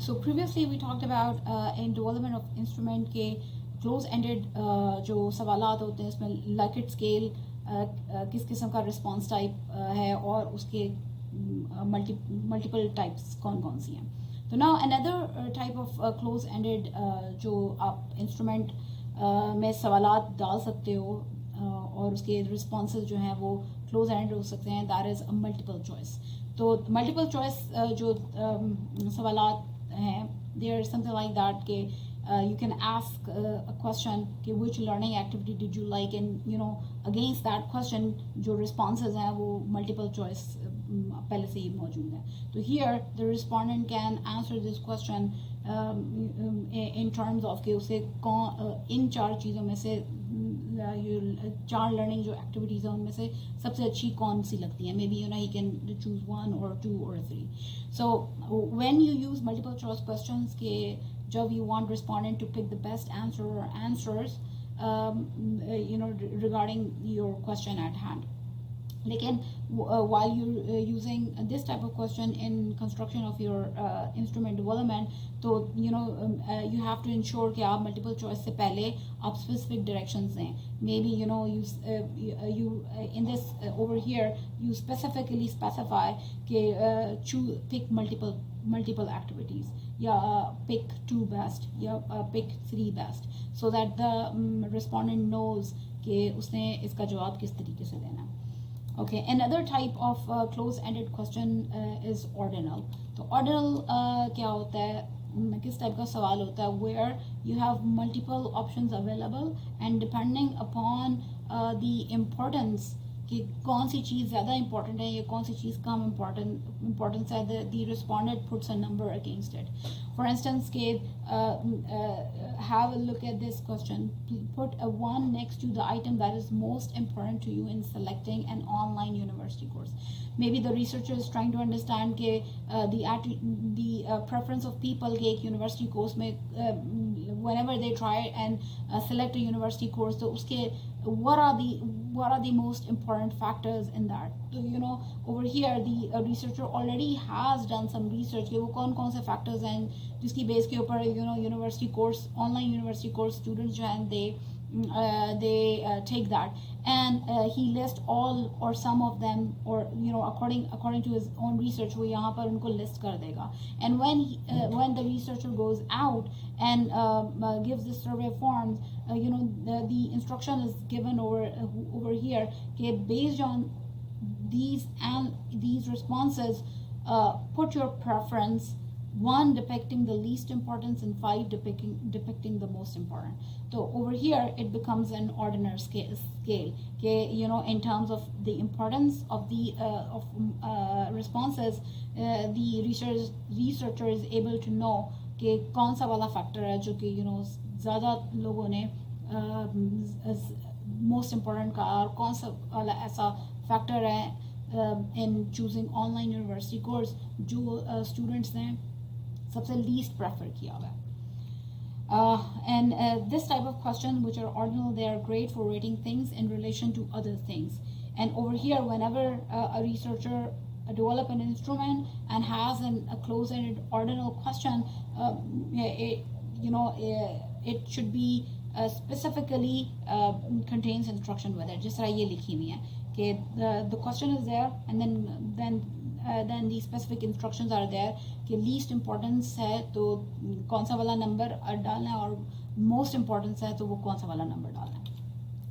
So previously we talked about in development of instrument के close ended जो सवालात होते हैं इसमें Likert scale किस किस्म का response type है और उसके multiple types कौन कौन सी हैं. तो now another type of close ended जो आप instrument में सवालात डाल सकते हो और उसके responses जो हैं वो close ended हो सकते हैं, that is a multiple choice. तो multiple choice जो सवालात हैं, they are something like that कि you can ask a question कि which learning activity did you like, and you know against that question जो responses हैं वो multiple choice पहले से ही मौजूद है. तो here the respondent can answer this question in terms of कि उसे इन चार चीज़ों में से चार लर्निंग जो एक्टिविटीज़ हैं उनमें से सबसे अच्छी कौन सी लगती है. Maybe he can choose 1 or 2 or 3. So when you use multiple choice questions के जब you want respondent to pick the best answer or answers regarding your question at hand. Lekin while you're using this type of question in construction of your instrument development, तो you have to ensure कि आप multiple choice से पहले आप specific directions दें. Maybe you in this over here you specifically specify कि pick multiple activities, या pick 2 best, या pick 3 best, so that the respondent knows कि उसने इसका जवाब किस तरीके से देना है. Okay, another type of close-ended question is ordinal. तो ordinal क्या होता है, किस टाइप का सवाल होता है, where you have multiple options available and depending upon the importance कि कौन सी चीज़ ज़्यादा important है या कौन सी चीज़ कम importance है, the respondent puts a number against it. For instance, have a look at this question. Put a 1 next to the item that is most important to you in selecting an online university course. Maybe the researcher is trying to understand the preference of people के एक university course में whenever they try and select a university course, तो उसके what are the most important factors in that. So over here the researcher already has done some research कि वो कौन से factors हैं जिसकी base के ऊपर university course, online university course students जो हैं they take that, and he lists all or some of them, or according to his own research वो यहाँ पर उनको list कर देगा. And when the researcher goes out and gives the survey forms, the instruction is given over here okay, based on these responses, put your preference, 1 depicting the least importance and 5 depicting the most important. So over here it becomes an ordinal scale okay, in terms of the importance of the responses, the researcher is able to know कि कौन सा वाला factor है जो कि ज़्यादा लोगों ने मोस्ट इम्पोर्टेंट कहा और कौन सा वाला ऐसा फैक्टर है इन चूजिंग ऑनलाइन यूनिवर्सिटी कोर्स जो स्टूडेंट्स ने सबसे लीस्ट प्रेफर किया हुआ है. And this type of questions which are ordinal, they are great for rating things in relation to other things. And over here whenever a researcher develop an instrument and has a close-ended ordinal question, it should be specifically contains instruction with it. जिस तरह ये लिखी हुई है कि the question is there and then the specific instructions are there कि least importance है तो कौन सा वाला नंबर डालना है और most importance है तो वो कौन सा वाला नंबर डालना है.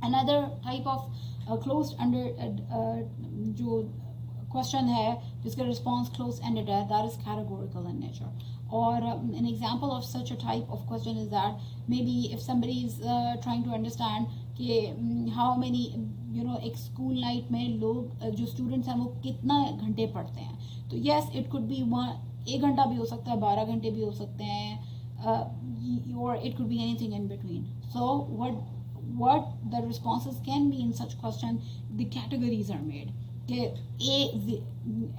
Another type of closed-ended जो question है जिसका response close-ended है, that is categorical in nature. Or an example of such a type of question is that maybe if somebody is trying to understand कि how many एक school night में लोग जो students हैं वो कितना घंटे पढ़ते हैं, तो yes it could be 1 घंटा भी हो सकता है, 12 घंटे भी हो सकते हैं, or it could be anything in between. So what the responses can be in such question, the categories are made कि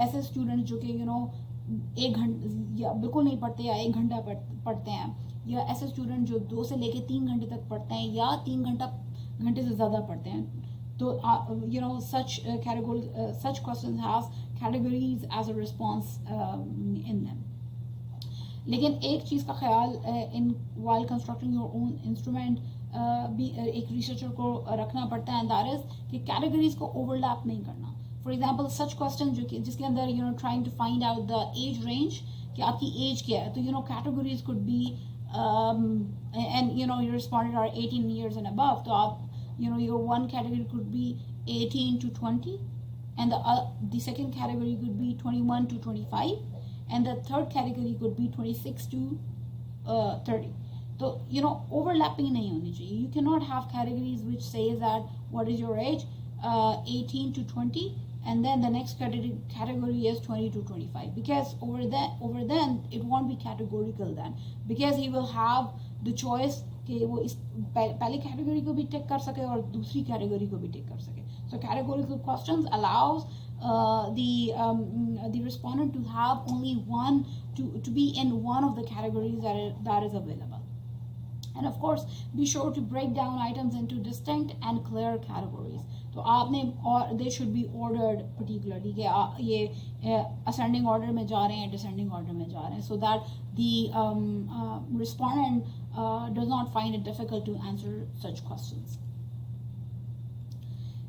ऐसे स्टूडेंट जो कि 1 घंटा या बिल्कुल नहीं पढ़ते या 1 घंटा पढ़ते हैं, या ऐसे स्टूडेंट जो 2 से लेके 3 घंटे तक पढ़ते हैं या 3 घंटे से ज़्यादा पढ़ते हैं. तो such category such questions have categories as a response in them. लेकिन एक चीज़ का ख्याल in while constructing your own instrument भी एक रिसर्चर को रखना पड़ता है, एंड दैट इज कि कैटेगरीज को ओवरलैप नहीं करना. फॉर एग्जांपल सच क्वेश्चन जो कि जिसके अंदर trying to find out the age range कि आपकी एज क्या है, तो categories could be and your respondent are 18 years and above, तो आप your one category could be 18 to 20, and the second category could be 21 to 25, and the third category could be 26 to 30. So overlapping nahi honi chahiye. You cannot have categories which says that what is your age, 18 to 20, and then the next category is 20 to 25, because over then it won't be categorical then, because he will have the choice कि वो इस पहले category को भी टिक कर सके और दूसरी कैटेगरी को भी टिक कर सके. So categorical questions allows the respondent to have only one, to be in one of the categories that is available. And of course, be sure to break down items into distinct and clear categories. तो आपने और they should be ordered particularly कि ये ascending order में जा रहे हैं, descending order में जा रहे हैं, so that the respondent does not find it difficult to answer such questions.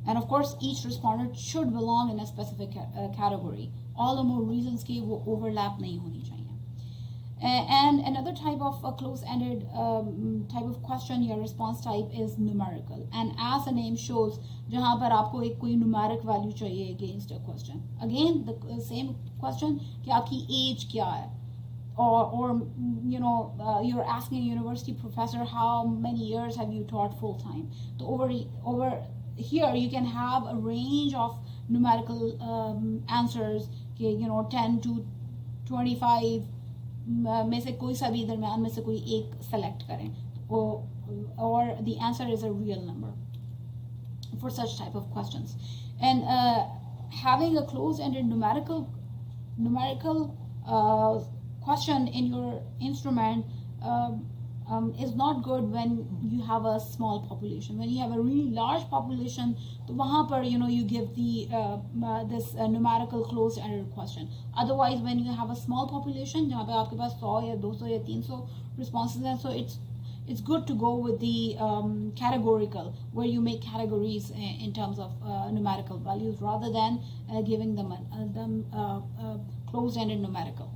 And of course, each respondent should belong in a specific category. All the more reasons कि वो overlap नहीं होनी चाहिए. And another type of a close-ended type of question या response type is numerical. And as the name shows, जहाँ पर आपको एक कोई numeric value चाहिए against a question. Again, the same question कि आपकी age क्या है, or you're asking a university professor how many years have you taught full time. So over here you can have a range of numerical answers कि 10 to 25 में से कोई सा भी दरम्यान में से कोई एक सेलेक्ट करें, or the answer is a real number for such type of questions. And having a closed-ended numerical question in your instrument is not good when you have a small population. When you have a really large population, तो वहाँ पर you give the this numerical closed-ended question. Otherwise, when you have a small population जहाँ पे आपके पास 100 या 200 या 300 responses हैं, so it's good to go with the categorical, where you make categories in terms of numerical values rather than giving them closed-ended numerical.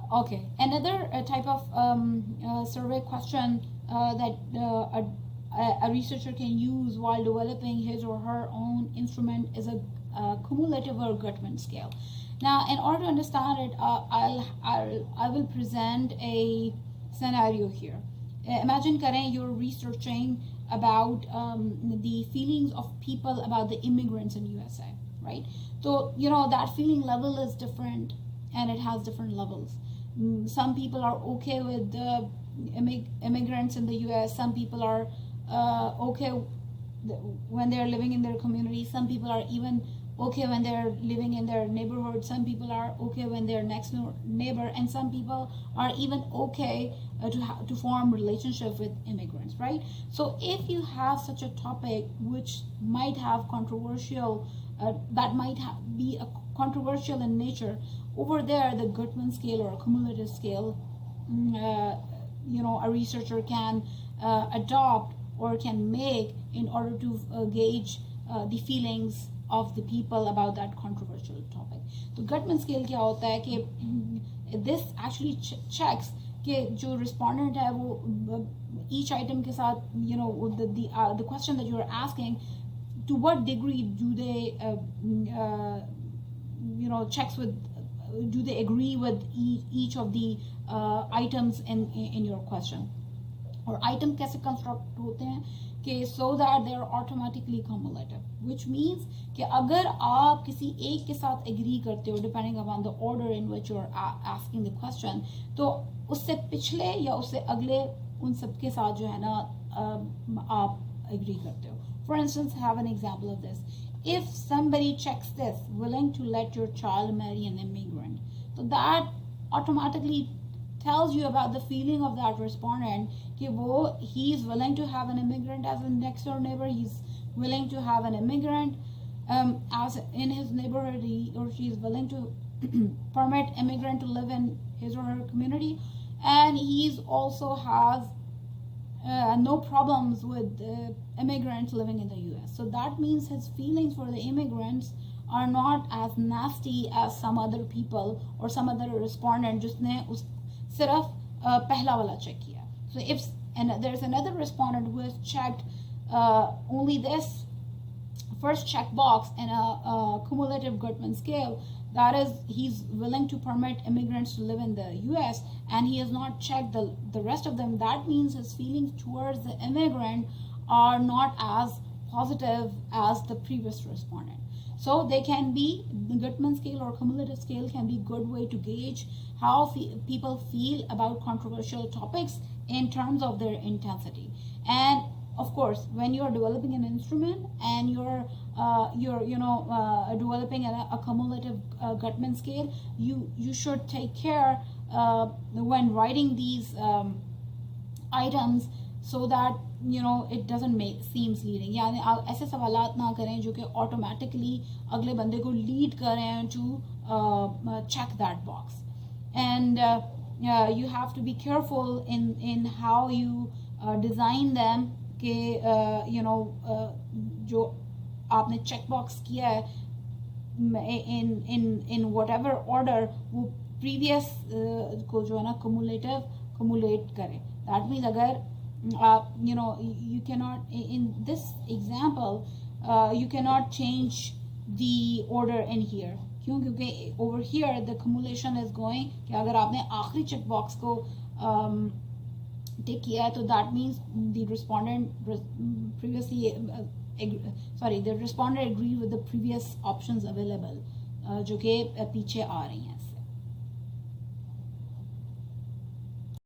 Okay, another type of survey question that a researcher can use while developing his or her own instrument is a cumulative or Guttman scale. Now, in order to understand it, I will present a scenario here. Imagine karen you're researching about the feelings of people about the immigrants in USA, right? So that feeling level is different, and it has different levels. Some people are okay with the immigrants in the US. Some people are okay when they're living in their community. Some people are even okay when they're living in their neighborhood. Some people are okay when they're next neighbor, and some people are even okay to form relationship with immigrants, right? So if you have such a topic which might have controversial, that might be a controversial in nature, over there the Guttman scale or a cumulative scale, a researcher can adopt or can make in order to gauge the feelings of the people about that controversial topic. तो Guttman scale क्या होता है कि this actually checks कि जो respondent है वो each item के साथ the question that you are asking, to what degree do they checks with, do they agree with each of the items in your question, और item कैसे construct होते हैं कि so that they are automatically cumulative, which means कि अगर आप किसी एक के साथ agree करते हो depending upon the order in which you are asking the question, तो उससे पिछले या उससे अगले उन सब के साथ जो है ना आप agree करते हो. For instance, have an example of this. If somebody checks this, willing to let your child marry an immigrant, so that automatically tells you about the feeling of that respondent कि वो he is willing to have an immigrant as a next door neighbor, he's willing to have an immigrant as in his neighborhood, he or she is willing to permit immigrant to live in his or her community, and he's also has no problems with immigrants living in the US. So that means his feelings for the immigrants are not as nasty as some other people or some other respondent जिसने उस सिर्फ पहला वाला check किया. So if and there's another respondent who has checked only this first checkbox in a cumulative Gutman scale, that is, he's willing to permit immigrants to live in the US, and he has not checked the rest of them. That means his feelings towards the immigrant are not as positive as the previous respondent. So they can be, the Gutman scale or cumulative scale can be a good way to gauge how people feel about controversial topics in terms of their intensity. And of course, when you're developing an instrument and you're developing a cumulative Gutman scale, you should take care when writing these items so that it doesn't make seems leading. यानी आप ऐसे सवालात ना करें जो कि automatically अगले बंदे को lead करें to check that box. And you have to be careful in how you design them कि जो आपने check box किया है in whatever order वो previous को जो है ना cumulate करे. That means अगर you cannot, in this example you cannot change the order in here. क्यों? क्योंकि over here the accumulation is going कि अगर आपने आखिरी check box को टिक किया है तो that means the respondent previously the respondent agreed with the previous options available जो कि पीछे आ रही हैं.